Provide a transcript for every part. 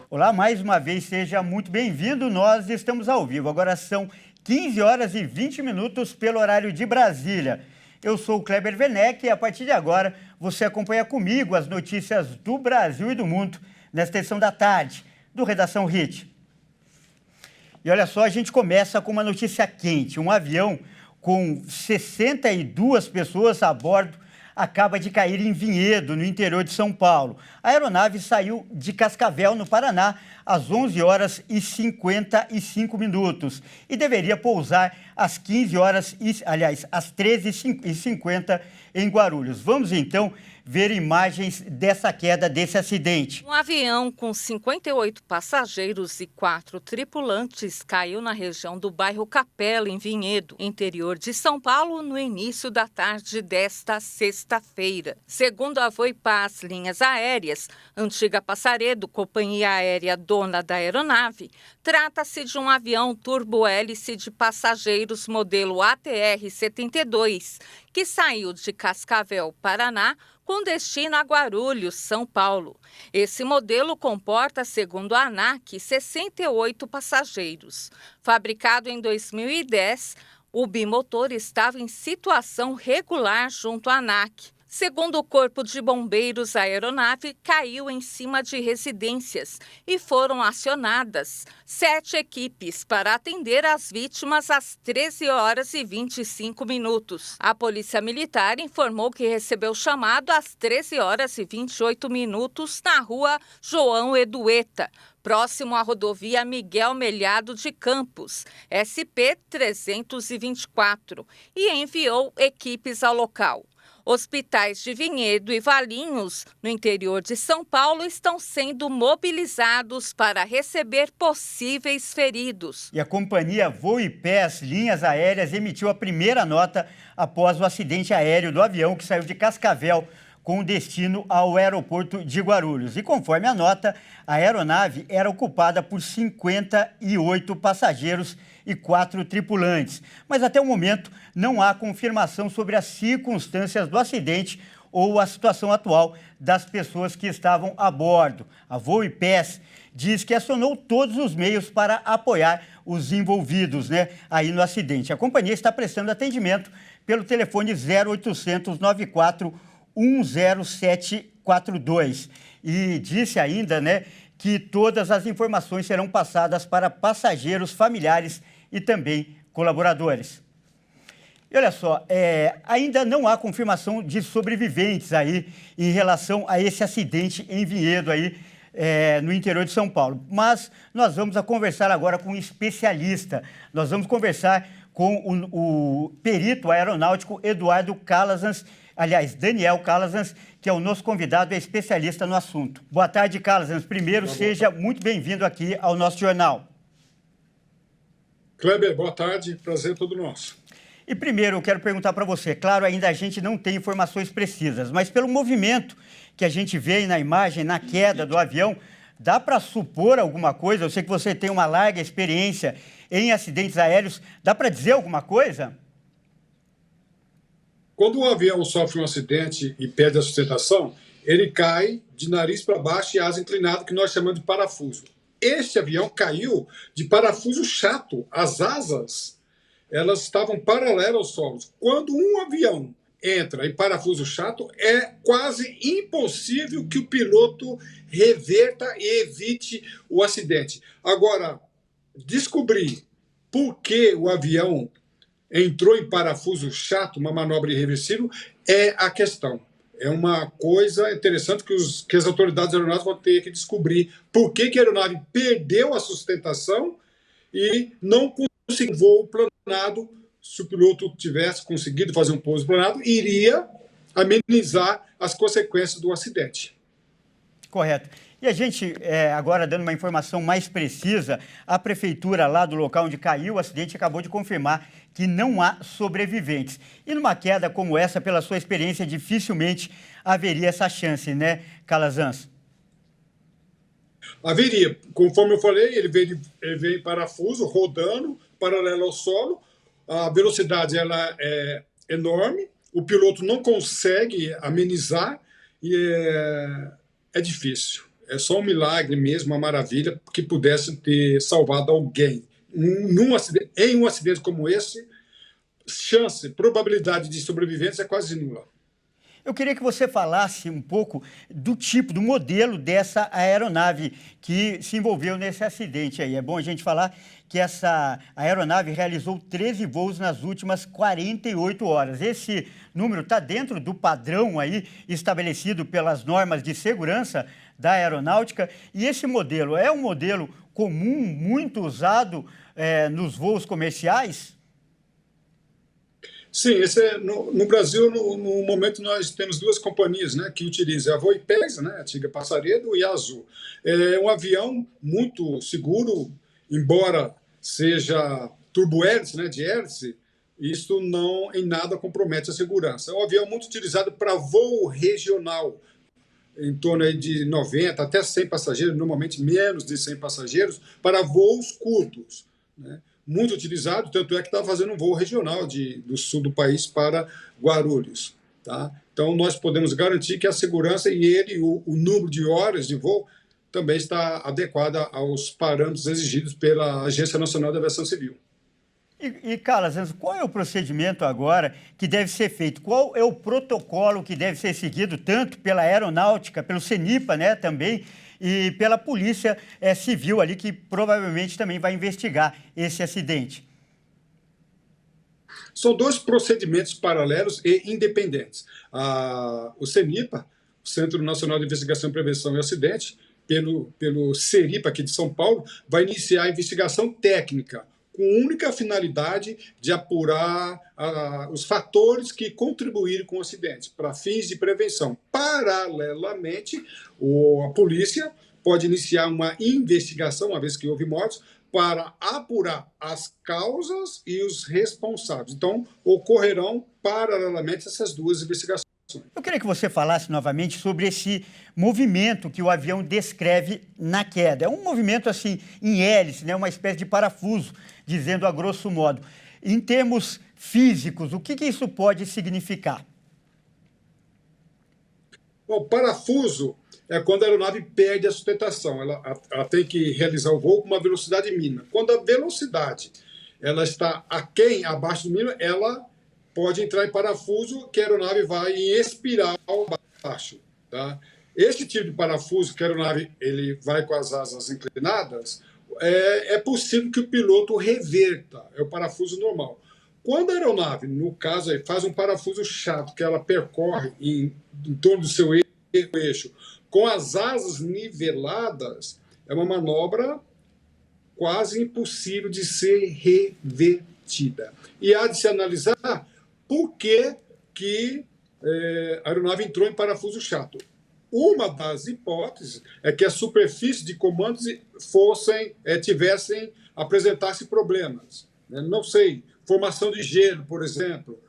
Olá, mais uma vez, seja muito bem-vindo. Nós estamos ao vivo. Agora são 15 horas e 20 minutos pelo horário de Brasília. Eu sou o Kleber Werneck e a partir de agora você acompanha comigo as notícias do Brasil e do mundo nesta edição da tarde do Redação Hit. E olha só, a gente começa com uma notícia quente. Um avião com 62 pessoas a bordo acaba de cair em Vinhedo, no interior de São Paulo. A aeronave saiu de Cascavel, no Paraná, às 11 horas e 55 minutos e deveria pousar às 15 horas, às 13h50 em Guarulhos. Vamos então ver imagens dessa queda, desse acidente. Um avião com 58 passageiros e 4 tripulantes caiu na região do bairro Capela, em Vinhedo, interior de São Paulo, no início da tarde desta sexta-feira. Segundo a Voipaz Linhas Aéreas, antiga Passaredo, companhia aérea dona da aeronave, trata-se de um avião turbo-hélice de passageiros modelo ATR-72, que saiu de Cascavel, Paraná, com destino a Guarulhos, São Paulo. Esse modelo comporta, segundo a ANAC, 68 passageiros. Fabricado em 2010, o bimotor estava em situação regular junto à ANAC. Segundo o Corpo de Bombeiros, a aeronave caiu em cima de residências e foram acionadas 7 equipes para atender as vítimas às 13 horas e 25 minutos. A Polícia Militar informou que recebeu chamado às 13 horas e 28 minutos na rua João Edueta, próximo à rodovia Miguel Melhado de Campos, SP-324, e enviou equipes ao local. Hospitais de Vinhedo e Valinhos, no interior de São Paulo, estão sendo mobilizados para receber possíveis feridos. E a companhia Voipaz Linhas Aéreas emitiu a primeira nota após o acidente aéreo do avião que saiu de Cascavel com destino ao aeroporto de Guarulhos. E conforme a nota, a aeronave era ocupada por 58 passageiros e 4 tripulantes. Mas até o momento não há confirmação sobre as circunstâncias do acidente ou a situação atual das pessoas que estavam a bordo. A Voipaz diz que acionou todos os meios para apoiar os envolvidos, aí no acidente. A companhia está prestando atendimento pelo telefone 0800 94 10742 e disse ainda, que todas as informações serão passadas para passageiros, familiares e também colaboradores. E olha só, ainda não há confirmação de sobreviventes aí em relação a esse acidente em Vinhedo aí, no interior de São Paulo. Mas nós vamos conversar agora com um especialista. Nós vamos conversar com o perito aeronáutico Eduardo Calazans, Daniel Calazans, que é o nosso convidado, é especialista no assunto. Boa tarde, Calazans. Primeiro, seja muito bem-vindo aqui ao nosso jornal. Kleber, boa tarde. Prazer todo nosso. E primeiro, eu quero perguntar para você, claro, ainda a gente não tem informações precisas, mas pelo movimento que a gente vê aí na imagem, na queda do avião, dá para supor alguma coisa? Eu sei que você tem uma larga experiência em acidentes aéreos. Dá para dizer alguma coisa? Quando o avião sofre um acidente e perde a sustentação, ele cai de nariz para baixo e asa inclinada, que nós chamamos de parafuso. Este avião caiu de parafuso chato. As asas, elas estavam paralelas aos solos. Quando um avião entra em parafuso chato, é quase impossível que o piloto reverta e evite o acidente. Agora, descobrir por que o avião entrou em parafuso chato, uma manobra irreversível, é a questão. É uma coisa interessante que as autoridades aeronáuticas vão ter que descobrir por que a aeronave perdeu a sustentação e não conseguiu voo planado. Se o piloto tivesse conseguido fazer um pouso planado, iria amenizar as consequências do acidente. Correto. E a gente, agora dando uma informação mais precisa, a prefeitura lá do local onde caiu o acidente acabou de confirmar que não há sobreviventes. E numa queda como essa, pela sua experiência, dificilmente haveria essa chance, Calazans? Haveria. Conforme eu falei, ele veio em parafuso, rodando, paralelo ao solo. A velocidade ela é enorme, o piloto não consegue amenizar e é difícil. é só um milagre mesmo, uma maravilha, que pudesse ter salvado alguém. Em um acidente como esse, probabilidade de sobrevivência é quase nula. Eu queria que você falasse um pouco do tipo, do modelo dessa aeronave que se envolveu nesse acidente aí. É bom a gente falar que essa aeronave realizou 13 voos nas últimas 48 horas. Esse número está dentro do padrão aí estabelecido pelas normas de segurança da aeronáutica. E esse modelo é um modelo comum, muito usado nos voos comerciais? Sim, no Brasil, no momento, nós temos duas companhias, né, que utilizam a Voipesa, né, a antiga Passaredo, e a Azul. É um avião muito seguro, embora seja turbohélice, né, de hélice, isso não em nada compromete a segurança. É um avião muito utilizado para voo regional, em torno aí de 90 até 100 passageiros, normalmente menos de 100 passageiros, para voos curtos, né? Muito utilizado, tanto é que está fazendo um voo regional do sul do país para Guarulhos. Tá? Então, nós podemos garantir que a segurança e o número de horas de voo também está adequada aos parâmetros exigidos pela Agência Nacional de Aviação Civil. Carlos, qual é o procedimento agora que deve ser feito? Qual é o protocolo que deve ser seguido tanto pela aeronáutica, pelo CENIPA, né, também, e pela Polícia Civil ali, que provavelmente também vai investigar esse acidente? São dois procedimentos paralelos e independentes. O CENIPA, o Centro Nacional de Investigação, Prevenção e Acidente, pelo CERIPA aqui de São Paulo, vai iniciar a investigação técnica, com única finalidade de apurar os fatores que contribuíram com o acidente, para fins de prevenção. Paralelamente, a polícia pode iniciar uma investigação, uma vez que houve mortes, para apurar as causas e os responsáveis. Então, ocorrerão paralelamente essas duas investigações. Eu queria que você falasse novamente sobre esse movimento que o avião descreve na queda. É um movimento assim em hélice, né? Uma espécie de parafuso, dizendo a grosso modo. Em termos físicos, o que isso pode significar? Bom, parafuso é quando a aeronave perde a sustentação. Ela tem que realizar o voo com uma velocidade mínima. Quando a velocidade ela está abaixo do mínimo, ela pode entrar em parafuso, que a aeronave vai em espiral abaixo. Tá? Esse tipo de parafuso, que a aeronave ele vai com as asas inclinadas, é possível que o piloto reverta, é o parafuso normal. Quando a aeronave, no caso, faz um parafuso chato, que ela percorre em torno do seu eixo, com as asas niveladas, é uma manobra quase impossível de ser revertida. E há de se analisar por que a aeronave entrou em parafuso chato. Uma das hipóteses é que as superfícies de comandos apresentassem problemas. Não sei, formação de gelo, por exemplo.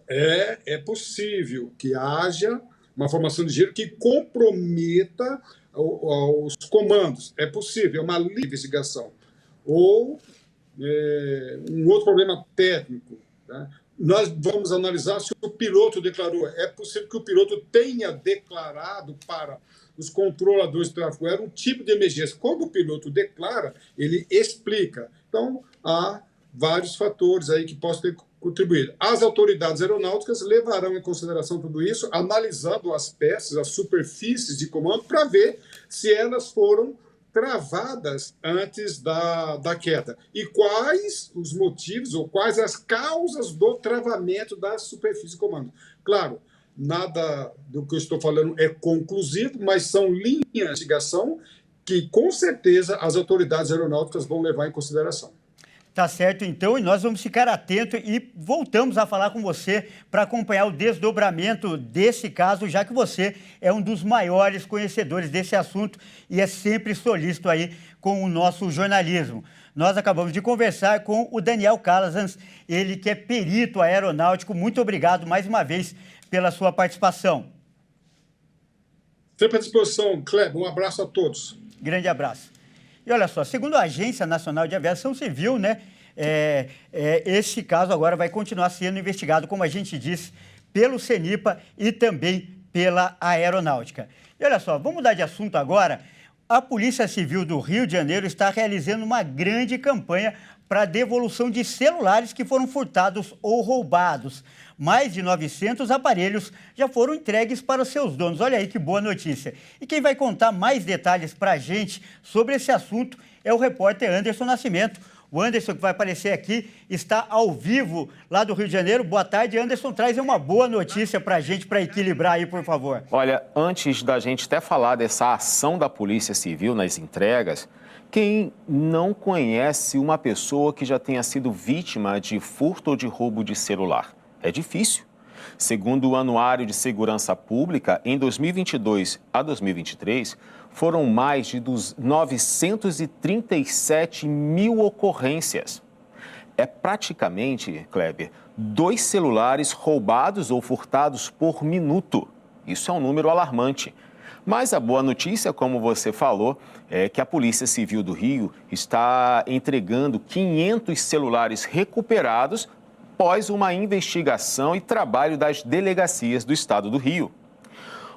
É possível que haja uma formação de gelo que comprometa os comandos. É possível, é uma investigação. Ou um outro problema técnico. Tá? Nós vamos analisar se o piloto declarou. É possível que o piloto tenha declarado para os controladores de tráfego aéreo um tipo de emergência. Quando o piloto declara, ele explica. Então, há vários fatores aí que possam ter contribuído. As autoridades aeronáuticas levarão em consideração tudo isso, analisando as peças, as superfícies de comando, para ver se elas foram travadas antes da queda. E quais os motivos ou quais as causas do travamento da superfície de comando. Claro, nada do que eu estou falando é conclusivo, mas são linhas de investigação que, com certeza, as autoridades aeronáuticas vão levar em consideração. Tá certo, então, e nós vamos ficar atentos e voltamos a falar com você para acompanhar o desdobramento desse caso, já que você é um dos maiores conhecedores desse assunto e é sempre solícito aí com o nosso jornalismo. Nós acabamos de conversar com o Daniel Calazans, ele que é perito aeronáutico. Muito obrigado mais uma vez pela sua participação. Sempre à disposição, Kleber. Um abraço a todos. Grande abraço. E olha só, segundo a Agência Nacional de Aviação Civil, né, esse caso agora vai continuar sendo investigado, como a gente disse, pelo CENIPA e também pela Aeronáutica. E olha só, vamos mudar de assunto agora. A Polícia Civil do Rio de Janeiro está realizando uma grande campanha para a devolução de celulares que foram furtados ou roubados. Mais de 900 aparelhos já foram entregues para os seus donos. Olha aí que boa notícia. E quem vai contar mais detalhes para a gente sobre esse assunto é o repórter Anderson Nascimento. O Anderson, que vai aparecer aqui, está ao vivo lá do Rio de Janeiro. Boa tarde, Anderson. Traz uma boa notícia para a gente, para equilibrar aí, por favor. Olha, antes da gente até falar dessa ação da Polícia Civil nas entregas, quem não conhece uma pessoa que já tenha sido vítima de furto ou de roubo de celular? É difícil. Segundo o Anuário de Segurança Pública, em 2022 a 2023, foram mais de 937 mil ocorrências. É praticamente, Kleber, 2 celulares roubados ou furtados por minuto. Isso é um número alarmante. Mas a boa notícia, como você falou, é que a Polícia Civil do Rio está entregando 500 celulares recuperados após uma investigação e trabalho das delegacias do Estado do Rio.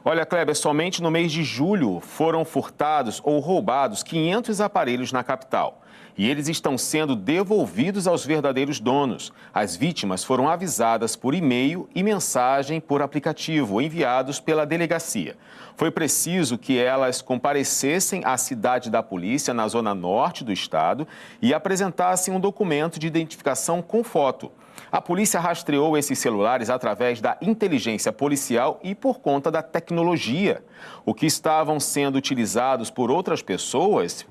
Olha, Kleber, somente no mês de julho foram furtados ou roubados 500 aparelhos na capital. E eles estão sendo devolvidos aos verdadeiros donos. As vítimas foram avisadas por e-mail e mensagem por aplicativo, enviados pela delegacia. Foi preciso que elas comparecessem à cidade da polícia, na zona norte do estado, e apresentassem um documento de identificação com foto. A polícia rastreou esses celulares através da inteligência policial e por conta da tecnologia. O que estavam sendo utilizados por outras pessoas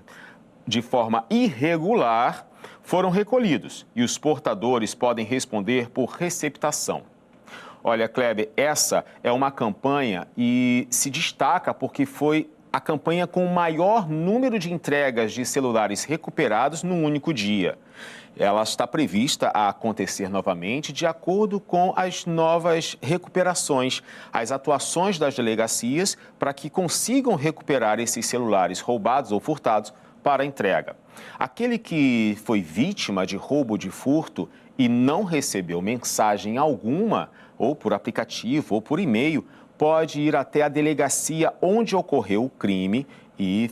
de forma irregular foram recolhidos e os portadores podem responder por receptação. Olha, Kleber, essa é uma campanha e se destaca porque foi a campanha com o maior número de entregas de celulares recuperados num único dia. Ela está prevista a acontecer novamente de acordo com as novas recuperações, as atuações das delegacias para que consigam recuperar esses celulares roubados ou furtados para entrega. Aquele que foi vítima de roubo ou de furto e não recebeu mensagem alguma, ou por aplicativo ou por e-mail, pode ir até a delegacia onde ocorreu o crime e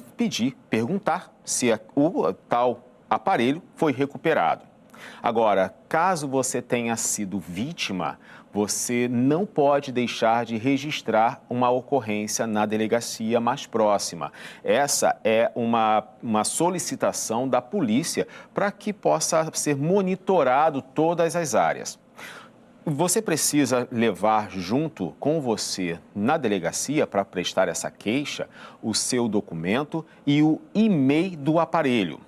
perguntar se o tal aparelho foi recuperado. Agora, caso você tenha sido vítima, você não pode deixar de registrar uma ocorrência na delegacia mais próxima. Essa é uma solicitação da polícia para que possa ser monitorado todas as áreas. Você precisa levar junto com você na delegacia para prestar essa queixa o seu documento e o e-mail do aparelho.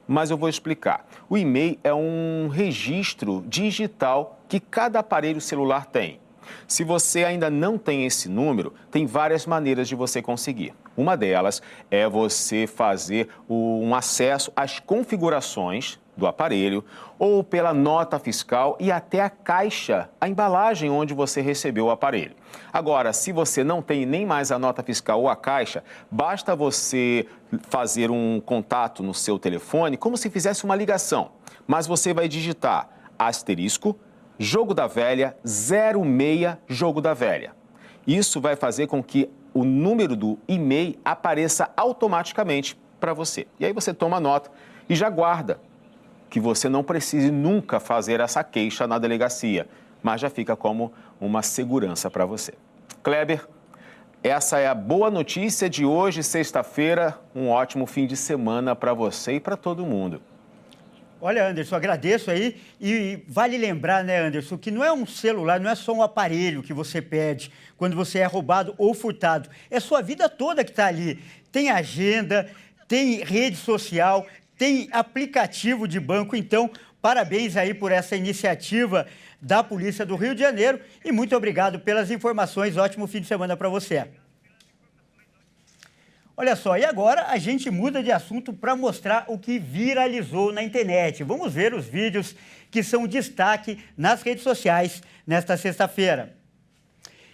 Mas eu vou explicar. O e-mail é um registro digital que cada aparelho celular tem. Se você ainda não tem esse número, tem várias maneiras de você conseguir. Uma delas é você fazer um acesso às configurações do aparelho ou pela nota fiscal e até a caixa, a embalagem onde você recebeu o aparelho. Agora, se você não tem nem mais a nota fiscal ou a caixa, basta você fazer um contato no seu telefone como se fizesse uma ligação, mas você vai digitar asterisco, jogo da velha, 06, jogo da velha. Isso vai fazer com que o número do e-mail apareça automaticamente para você. E aí você toma nota e já guarda, que você não precise nunca fazer essa queixa na delegacia, mas já fica como uma segurança para você. Kleber, essa é a boa notícia de hoje, sexta-feira. Um ótimo fim de semana para você e para todo mundo. Olha, Anderson, agradeço aí e vale lembrar, né, Anderson, que não é um celular, não é só um aparelho que você perde quando você é roubado ou furtado. É sua vida toda que está ali. Tem agenda, tem rede social, tem aplicativo de banco. Então, parabéns aí por essa iniciativa da Polícia do Rio de Janeiro e muito obrigado pelas informações. Ótimo fim de semana para você. Olha só, e agora a gente muda de assunto para mostrar o que viralizou na internet. Vamos ver os vídeos que são destaque nas redes sociais nesta sexta-feira.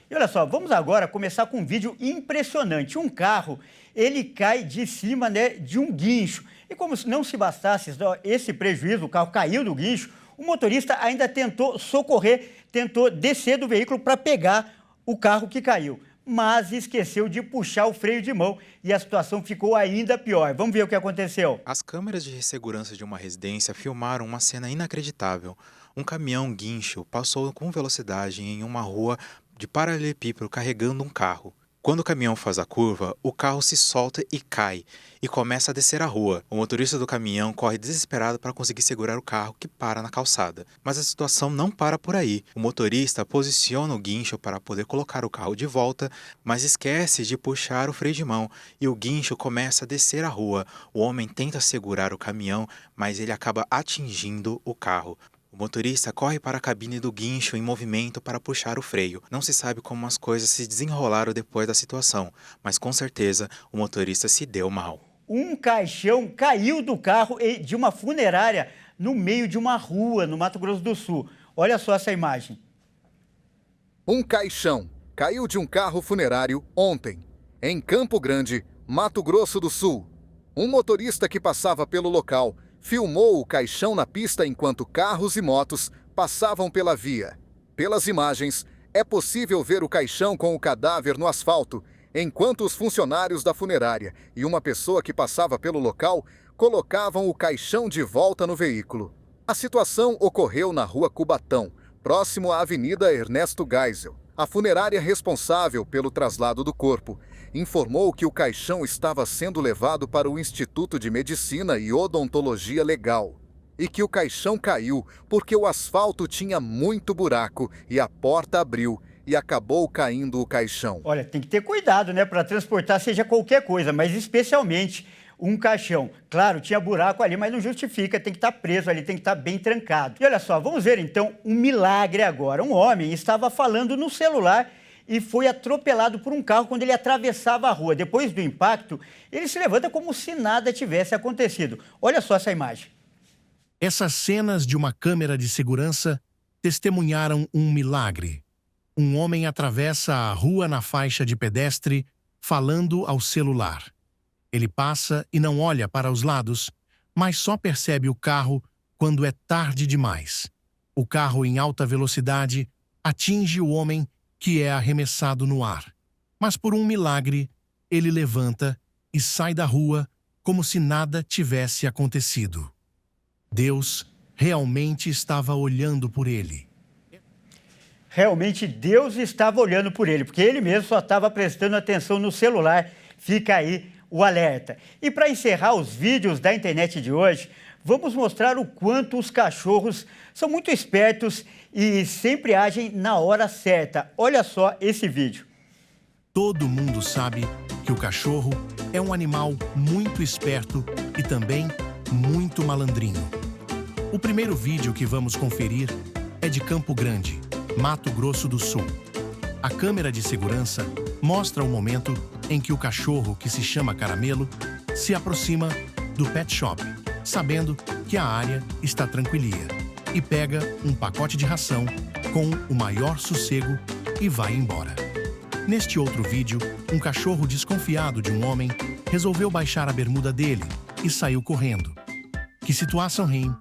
E olha só, vamos agora começar com um vídeo impressionante. Um carro, ele cai de cima, né, de um guincho. E como se não se bastasse esse prejuízo, o carro caiu do guincho, o motorista ainda tentou socorrer, tentou descer do veículo para pegar o carro que caiu. mas esqueceu de puxar o freio de mão e a situação ficou ainda pior. Vamos ver o que aconteceu. As câmeras de segurança de uma residência filmaram uma cena inacreditável. Um caminhão guincho passou com velocidade em uma rua de paralelepípedo carregando um carro. Quando o caminhão faz a curva, o carro se solta e cai, e começa a descer a rua. O motorista do caminhão corre desesperado para conseguir segurar o carro que para na calçada. Mas a situação não para por aí. O motorista posiciona o guincho para poder colocar o carro de volta, mas esquece de puxar o freio de mão, e o guincho começa a descer a rua. O homem tenta segurar o caminhão, mas ele acaba atingindo o carro. O motorista corre para a cabine do guincho em movimento para puxar o freio. Não se sabe como as coisas se desenrolaram depois da situação, mas com certeza o motorista se deu mal. Um caixão caiu do carro de uma funerária no meio de uma rua no Mato Grosso do Sul. Olha só essa imagem. Um caixão caiu de um carro funerário ontem, em Campo Grande, Mato Grosso do Sul. Um motorista que passava pelo local filmou o caixão na pista enquanto carros e motos passavam pela via. Pelas imagens, é possível ver o caixão com o cadáver no asfalto, enquanto os funcionários da funerária e uma pessoa que passava pelo local colocavam o caixão de volta no veículo. A situação ocorreu na Rua Cubatão, próximo à Avenida Ernesto Geisel. A funerária responsável pelo traslado do corpo informou que o caixão estava sendo levado para o Instituto de Medicina e Odontologia Legal e que o caixão caiu porque o asfalto tinha muito buraco e a porta abriu e acabou caindo o caixão. Olha, tem que ter cuidado, né, para transportar seja qualquer coisa, mas especialmente um caixão. Claro, tinha buraco ali, mas não justifica, tem que estar preso ali, tem que estar bem trancado. E olha só, vamos ver então um milagre agora. Um homem estava falando no celular e foi atropelado por um carro quando ele atravessava a rua. Depois do impacto, ele se levanta como se nada tivesse acontecido. Olha só essa imagem. Essas cenas de uma câmera de segurança testemunharam um milagre. Um homem atravessa a rua na faixa de pedestre, falando ao celular. Ele passa e não olha para os lados, mas só percebe o carro quando é tarde demais. O carro em alta velocidade atinge o homem, que é arremessado no ar. Mas por um milagre, ele levanta e sai da rua como se nada tivesse acontecido. Deus realmente estava olhando por ele. Realmente Deus estava olhando por ele, porque ele mesmo só estava prestando atenção no celular. Fica aí o alerta. E para encerrar os vídeos da internet de hoje, vamos mostrar o quanto os cachorros são muito espertos e sempre agem na hora certa. Olha só esse vídeo. Todo mundo sabe que o cachorro é um animal muito esperto e também muito malandrinho. O primeiro vídeo que vamos conferir é de Campo Grande, Mato Grosso do Sul. A câmera de segurança mostra o momento em que o cachorro, que se chama Caramelo, se aproxima do pet shop, sabendo que a área está tranquilia, e pega um pacote de ração com o maior sossego e vai embora. Neste outro vídeo, um cachorro desconfiado de um homem resolveu baixar a bermuda dele e saiu correndo. Que situação, hein?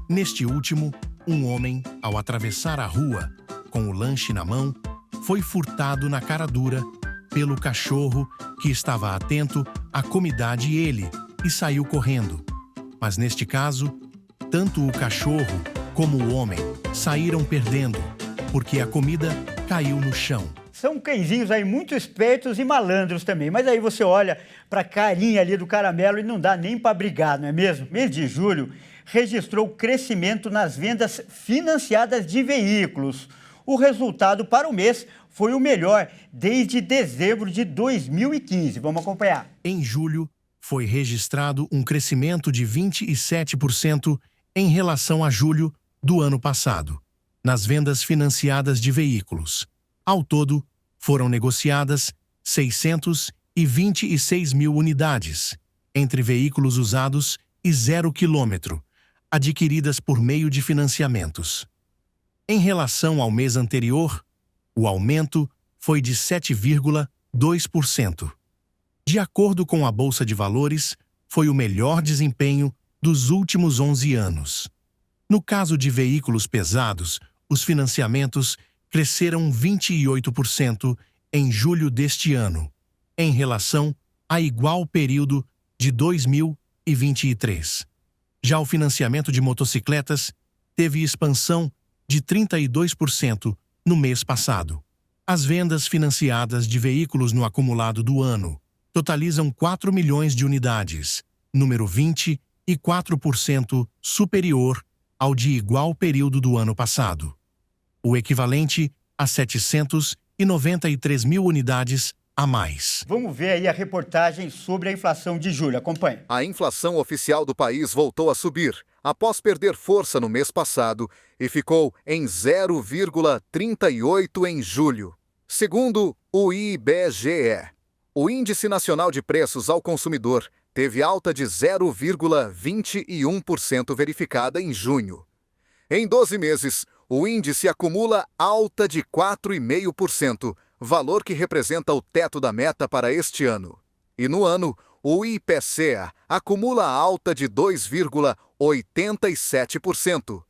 Neste último, um homem, ao atravessar a rua com o lanche na mão, foi furtado na cara dura pelo cachorro que estava atento à comidade e saiu correndo. Mas neste caso, tanto o cachorro como o homem saíram perdendo, porque a comida caiu no chão. São cãezinhos aí muito espertos e malandros também, mas aí você olha para a carinha ali do Caramelo e não dá nem para brigar, não é mesmo? Mês de julho registrou crescimento nas vendas financiadas de veículos. O resultado para o mês foi o melhor desde dezembro de 2015. Vamos acompanhar. Em julho, foi registrado um crescimento de 27% em relação a julho do ano passado, nas vendas financiadas de veículos. Ao todo, foram negociadas 626 mil unidades, entre veículos usados e 0 quilômetro, adquiridas por meio de financiamentos. Em relação ao mês anterior, o aumento foi de 7,2%. De acordo com a Bolsa de Valores, foi o melhor desempenho dos últimos 11 anos. No caso de veículos pesados, os financiamentos cresceram 28% em julho deste ano, em relação a igual período de 2023. Já o financiamento de motocicletas teve expansão de 32% no mês passado. As vendas financiadas de veículos no acumulado do ano totalizam 4 milhões de unidades, número 24% superior ao de igual período do ano passado, o equivalente a 793 mil unidades a mais. Vamos ver aí a reportagem sobre a inflação de julho. Acompanhe. A inflação oficial do país voltou a subir, após perder força no mês passado e ficou em 0,38 em julho. Segundo o IBGE, o Índice Nacional de Preços ao Consumidor teve alta de 0,21% verificada em junho. Em 12 meses, o índice acumula alta de 4,5%, valor que representa o teto da meta para este ano. E no ano, o IPCA acumula alta de 2,87%.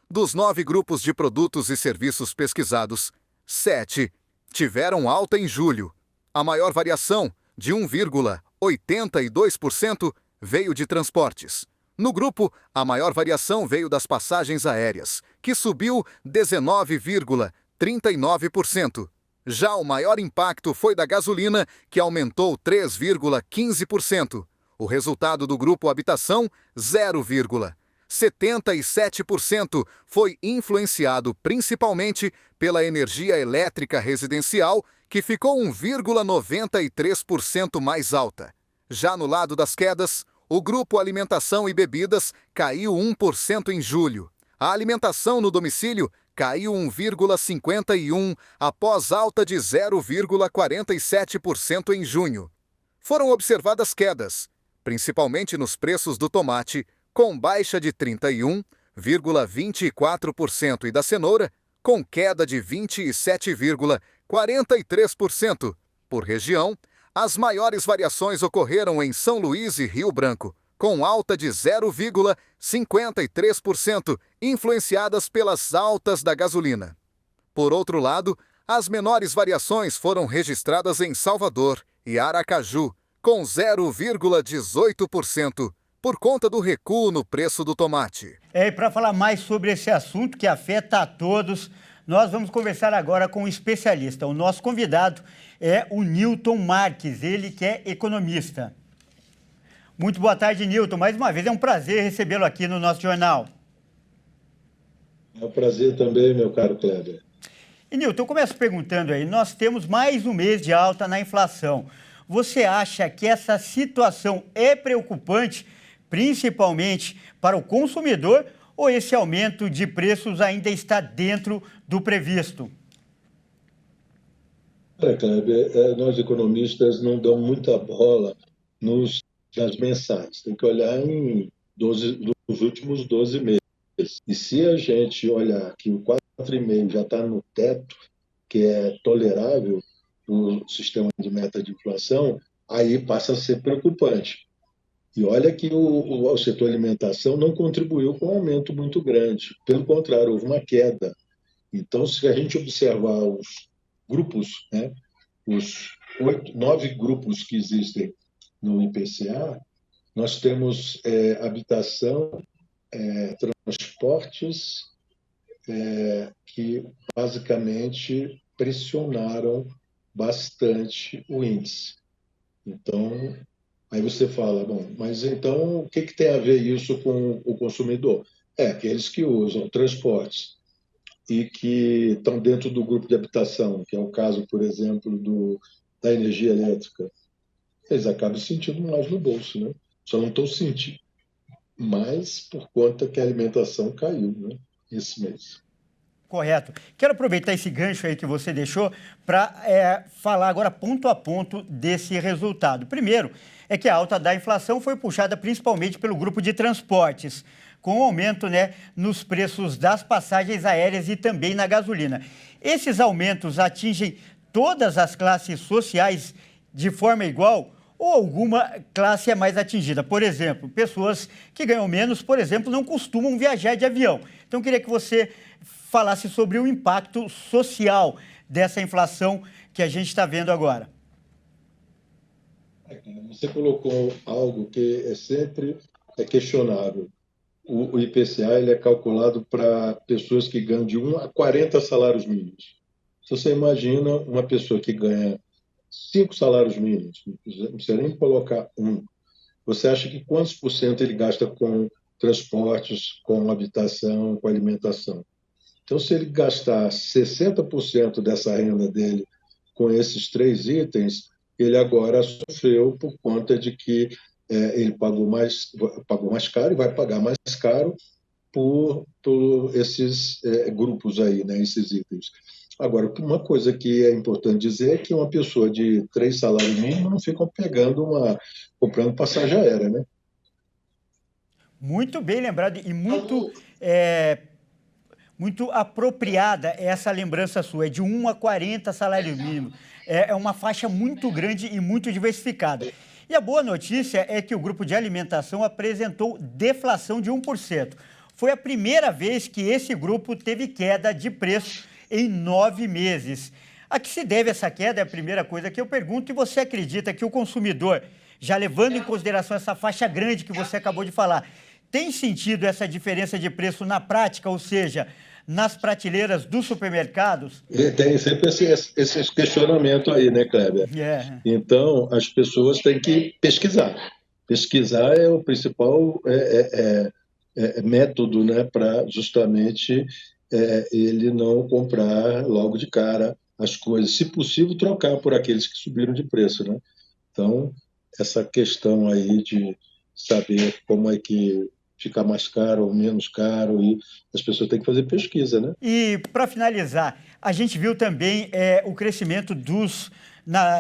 Dos 9 grupos de produtos e serviços pesquisados, 7 tiveram alta em julho. A maior variação, de 1,82%, veio de transportes. No grupo, a maior variação veio das passagens aéreas, que subiu 19,39%. Já o maior impacto foi da gasolina, que aumentou 3,15%. O resultado do grupo habitação, 0,77%, foi influenciado principalmente pela energia elétrica residencial, que ficou 1,93% mais alta. Já no lado das quedas, o grupo alimentação e bebidas caiu 1% em julho. A alimentação no domicílio caiu 1,51% após alta de 0,47% em junho. Foram observadas quedas, principalmente nos preços do tomate, com baixa de 31,24% e da cenoura, com queda de 27,43%. Por região, as maiores variações ocorreram em São Luís e Rio Branco, com alta de 0,53%, influenciadas pelas altas da gasolina. Por outro lado, as menores variações foram registradas em Salvador e Aracaju, com 0,18%, por conta do recuo no preço do tomate. E para falar mais sobre esse assunto que afeta a todos, nós vamos conversar agora com um especialista. O nosso convidado é o Newton Marques, ele que é economista. Muito boa tarde, Newton. Mais uma vez, é um prazer recebê-lo aqui no nosso jornal. É um prazer também, meu caro Kleber. E, Newton, eu começo perguntando aí, nós temos mais um mês de alta na inflação. Você acha que essa situação é preocupante, principalmente para o consumidor, ou esse aumento de preços ainda está dentro do previsto? Kleber, nós economistas não damos muita bola nas mensagens. Tem que olhar nos últimos 12 meses. E se a gente olhar que o 4,5% já está no teto, que é tolerável no sistema de meta de inflação, aí passa a ser preocupante. E olha que o setor alimentação não contribuiu com um aumento muito grande. Pelo contrário, houve uma queda. Então, se a gente observar os grupos, né, os 9 grupos que existem no IPCA, nós temos habitação, transportes, que basicamente pressionaram bastante o índice. Então, aí você fala, bom, mas então o que tem a ver isso com o consumidor? Aqueles que usam transportes e que estão dentro do grupo de habitação, que é o caso, por exemplo, da energia elétrica, eles acabam sentindo mais no bolso, né? Só não estão sentindo mais por conta que a alimentação caiu, né, esse mês. Correto. Quero aproveitar esse gancho aí que você deixou para falar agora ponto a ponto desse resultado. Primeiro, é que a alta da inflação foi puxada principalmente pelo grupo de transportes, com o aumento, né, nos preços das passagens aéreas e também na gasolina. Esses aumentos atingem todas as classes sociais de forma igual ou alguma classe é mais atingida? Por exemplo, pessoas que ganham menos, por exemplo, não costumam viajar de avião. Então, eu queria que você falasse sobre o impacto social dessa inflação que a gente está vendo agora? Você colocou algo que sempre é questionável. O IPCA ele é calculado para pessoas que ganham de 1 a 40 salários mínimos. Se você imagina uma pessoa que ganha 5 salários mínimos, não precisa nem colocar 1, você acha que quantos por cento ele gasta com transportes, com habitação, com alimentação? Então, se ele gastar 60% dessa renda dele com esses 3 itens, ele agora sofreu por conta de que ele pagou mais caro e vai pagar mais caro por esses grupos aí, né, esses itens. Agora, uma coisa que é importante dizer é que uma pessoa de 3 salários mínimos não fica comprando passagem aérea, né? Muito bem lembrado e muito apropriada essa lembrança sua, é de 1 a 40 salários mínimos. É uma faixa muito grande e muito diversificada. E a boa notícia é que o grupo de alimentação apresentou deflação de 1%. Foi a primeira vez que esse grupo teve queda de preço em 9 meses. A que se deve essa queda é a primeira coisa que eu pergunto, e você acredita que o consumidor, já levando em consideração essa faixa grande que você acabou de falar, tem sentido essa diferença de preço na prática, ou seja, nas prateleiras dos supermercados? Tem sempre esse questionamento aí, né, Kleber? Então, as pessoas têm que pesquisar. Pesquisar é o principal método, né, para justamente ele não comprar logo de cara as coisas. Se possível, trocar por aqueles que subiram de preço, né? Então, essa questão aí de saber como é que ficar mais caro ou menos caro, e as pessoas têm que fazer pesquisa, né? E, para finalizar, a gente viu também o crescimento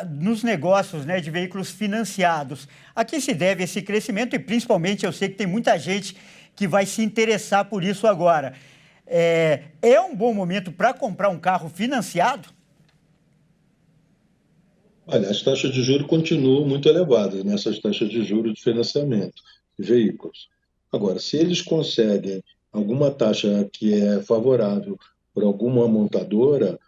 nos negócios, né, de veículos financiados. A que se deve esse crescimento? E, principalmente, eu sei que tem muita gente que vai se interessar por isso agora. É um bom momento para comprar um carro financiado? Olha, as taxas de juros continuam muito elevadas, né? Essas taxas de juros de financiamento de veículos. Agora, se eles conseguem alguma taxa que é favorável por alguma montadora,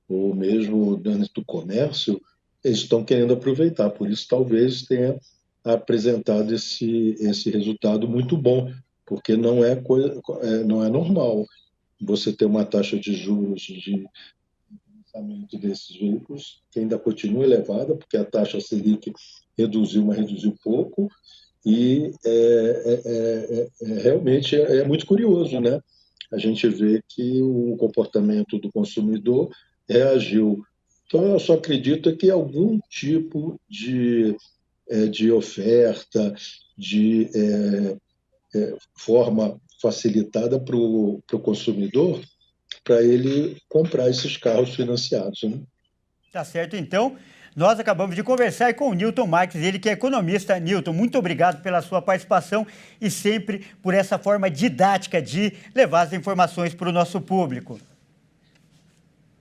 ou mesmo dentro do comércio, eles estão querendo aproveitar. Por isso, talvez tenha apresentado esse resultado muito bom, porque não é normal você ter uma taxa de juros de financiamento desses veículos, que ainda continua elevada, porque a taxa Selic reduziu, mas reduziu pouco, e realmente é muito curioso, né? A gente vê que o comportamento do consumidor reagiu. Então, eu só acredito que algum tipo de oferta, de forma facilitada para o consumidor, para ele comprar esses carros financiados, né? Tá certo, então. Nós acabamos de conversar com o Newton Marques, ele que é economista. Newton, muito obrigado pela sua participação e sempre por essa forma didática de levar as informações para o nosso público.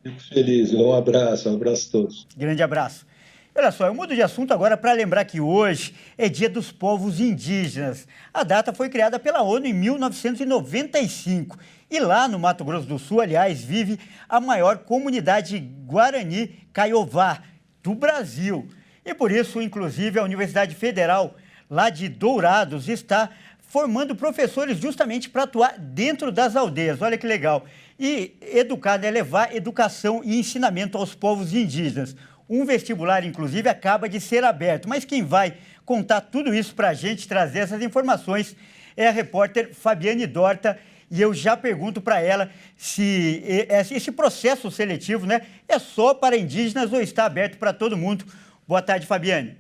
Fico feliz. Um abraço a todos. Grande abraço. Olha só, eu mudo de assunto agora para lembrar que hoje é Dia dos Povos Indígenas. A data foi criada pela ONU em 1995. E lá no Mato Grosso do Sul, aliás, vive a maior comunidade Guarani Kaiowá do Brasil. E por isso, inclusive, a Universidade Federal lá de Dourados está formando professores justamente para atuar dentro das aldeias. Olha que legal. E educar, né, levar educação e ensinamento aos povos indígenas. Um vestibular, inclusive, acaba de ser aberto. Mas quem vai contar tudo isso para a gente, trazer essas informações, é a repórter Fabiane Dorta. E eu já pergunto para ela se esse processo seletivo, né, é só para indígenas ou está aberto para todo mundo. Boa tarde, Fabiane.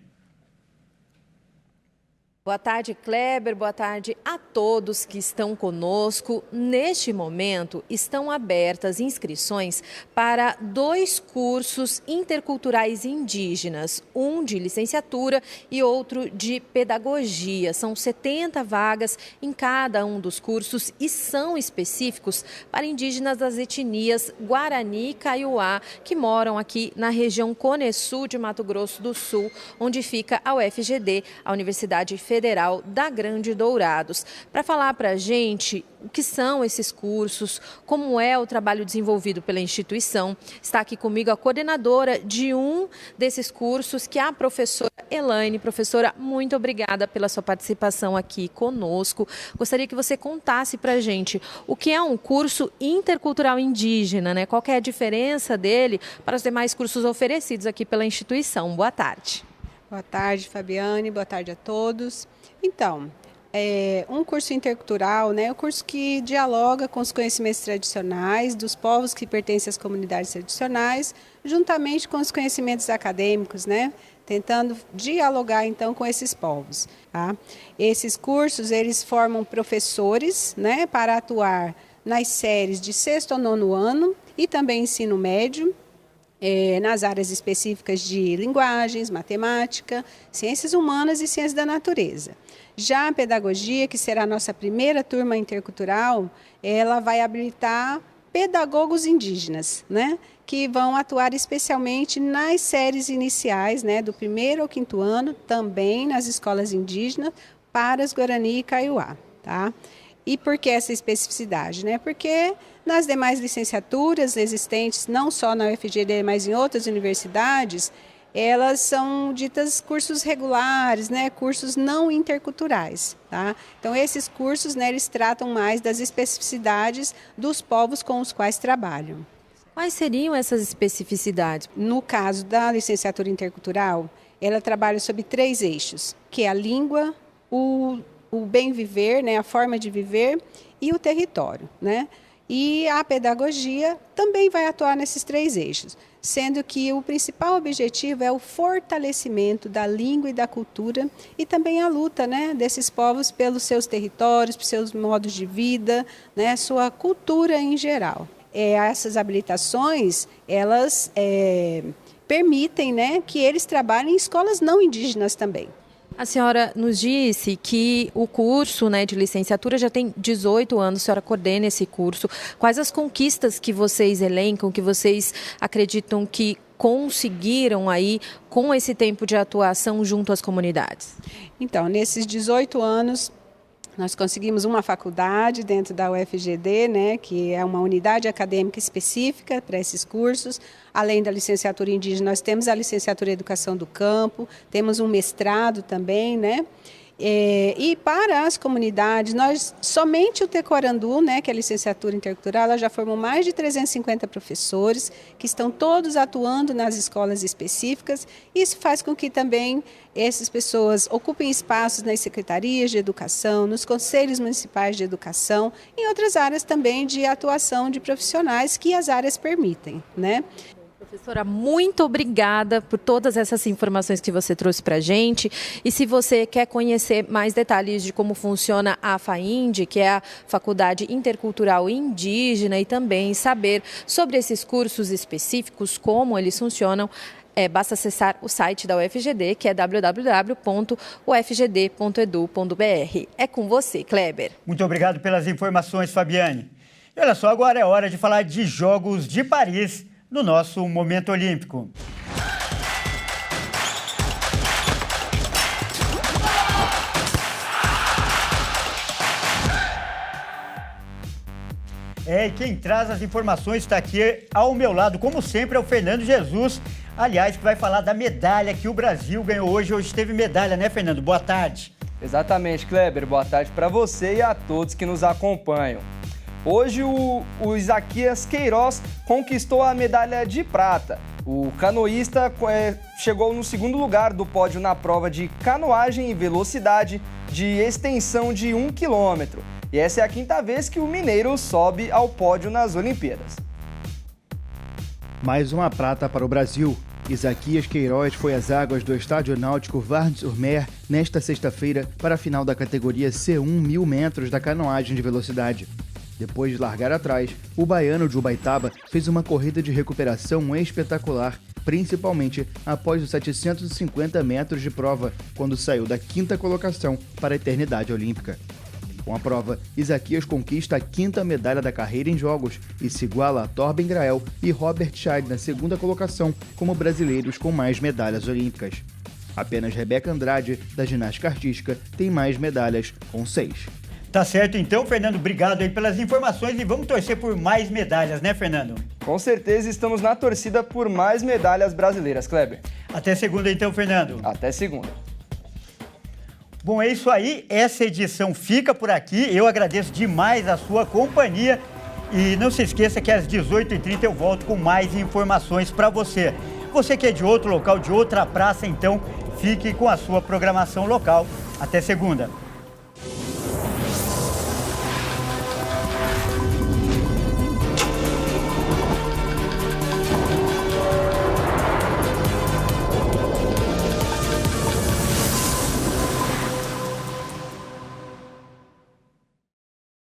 Boa tarde, Kleber. Boa tarde a todos que estão conosco. Neste momento, estão abertas inscrições para 2 cursos interculturais indígenas, um de licenciatura e outro de pedagogia. São 70 vagas em cada um dos cursos e são específicos para indígenas das etnias Guarani e Kaiowá, que moram aqui na região Cone Sul de Mato Grosso do Sul, onde fica a UFGD, a Universidade Federal Federal da Grande Dourados. Para falar para a gente o que são esses cursos, como é o trabalho desenvolvido pela instituição, está aqui comigo a coordenadora de um desses cursos, que é a professora Elaine. Professora, muito obrigada pela sua participação aqui conosco. Gostaria que você contasse para a gente o que é um curso intercultural indígena, né? Qual que é a diferença dele para os demais cursos oferecidos aqui pela instituição. Boa tarde. Boa tarde, Fabiane. Boa tarde a todos. Então, um curso intercultural, né, é um curso que dialoga com os conhecimentos tradicionais dos povos que pertencem às comunidades tradicionais, juntamente com os conhecimentos acadêmicos, né, tentando dialogar então com esses povos. Tá? Esses cursos, eles formam professores, né, para atuar nas séries de 6º ao 9º ano e também ensino médio, nas áreas específicas de linguagens, matemática, ciências humanas e ciências da natureza. Já a pedagogia, que será a nossa primeira turma intercultural, ela vai habilitar pedagogos indígenas, né, que vão atuar especialmente nas séries iniciais, né, do 1º ao 5º ano, também nas escolas indígenas, para as Guarani e Kaiowá. Tá? E por que essa especificidade? Né? Porque nas demais licenciaturas existentes, não só na UFGD, mas em outras universidades, elas são ditas cursos regulares, né? Cursos não interculturais. Tá? Então, esses cursos, né, eles tratam mais das especificidades dos povos com os quais trabalham. Quais seriam essas especificidades? No caso da licenciatura intercultural, ela trabalha sobre 3 eixos, que é a língua, o bem viver, né, a forma de viver e o território, né? E a pedagogia também vai atuar nesses 3 eixos, sendo que o principal objetivo é o fortalecimento da língua e da cultura e também a luta, né, desses povos pelos seus territórios, pelos seus modos de vida, né, sua cultura em geral. Essas habilitações, elas permitem, né, que eles trabalhem em escolas não indígenas também. A senhora nos disse que o curso, né, de licenciatura já tem 18 anos, a senhora coordena esse curso. Quais as conquistas que vocês elencam, que vocês acreditam que conseguiram aí com esse tempo de atuação junto às comunidades? Então, nesses 18 anos, nós conseguimos uma faculdade dentro da UFGD, né, que é uma unidade acadêmica específica para esses cursos. Além da licenciatura indígena, nós temos a licenciatura em Educação do Campo, temos um mestrado também, né? E para as comunidades, nós somente o Tecorandu, né, que é a licenciatura intercultural, ela já formou mais de 350 professores que estão todos atuando nas escolas específicas. Isso faz com que também essas pessoas ocupem espaços nas secretarias de educação, nos conselhos municipais de educação, em outras áreas também de atuação de profissionais que as áreas permitem, né? Professora, muito obrigada por todas essas informações que você trouxe para a gente. E se você quer conhecer mais detalhes de como funciona a FAIND, que é a Faculdade Intercultural Indígena, e também saber sobre esses cursos específicos, como eles funcionam, basta acessar o site da UFGD, que é www.ufgd.edu.br. É com você, Kleber. Muito obrigado pelas informações, Fabiane. E olha só, agora é hora de falar de Jogos de Paris no nosso Momento Olímpico. E quem traz as informações está aqui ao meu lado, como sempre, é o Fernando Jesus. Aliás, que vai falar da medalha que o Brasil ganhou hoje. Hoje teve medalha, né, Fernando? Boa tarde. Exatamente, Kleber. Boa tarde para você e a todos que nos acompanham. Hoje o Isaquias Queiroz conquistou a medalha de prata. O canoísta chegou no 2º lugar do pódio na prova de canoagem e velocidade de extensão de 1 quilômetro. E essa é a 5ª vez que o mineiro sobe ao pódio nas Olimpíadas. Mais uma prata para o Brasil. Isaquias Queiroz foi às águas do Estádio Náutico Varnes-sur-Mer nesta sexta-feira para a final da categoria C1 1000 metros da canoagem de velocidade. Depois de largar atrás, o baiano de Ubaitaba fez uma corrida de recuperação espetacular, principalmente após os 750 metros de prova, quando saiu da 5ª colocação para a eternidade olímpica. Com a prova, Isaquias conquista a 5ª medalha da carreira em Jogos e se iguala a Torben Grael e Robert Scheid na 2ª colocação como brasileiros com mais medalhas olímpicas. Apenas Rebeca Andrade, da ginástica artística, tem mais medalhas, com 6. Tá certo então, Fernando. Obrigado aí pelas informações e vamos torcer por mais medalhas, né, Fernando? Com certeza estamos na torcida por mais medalhas brasileiras, Kleber. Até segunda então, Fernando. Até segunda. Bom, é isso aí. Essa edição fica por aqui. Eu agradeço demais a sua companhia. E não se esqueça que às 18h30 eu volto com mais informações para você. Você que é de outro local, de outra praça, então fique com a sua programação local. Até segunda.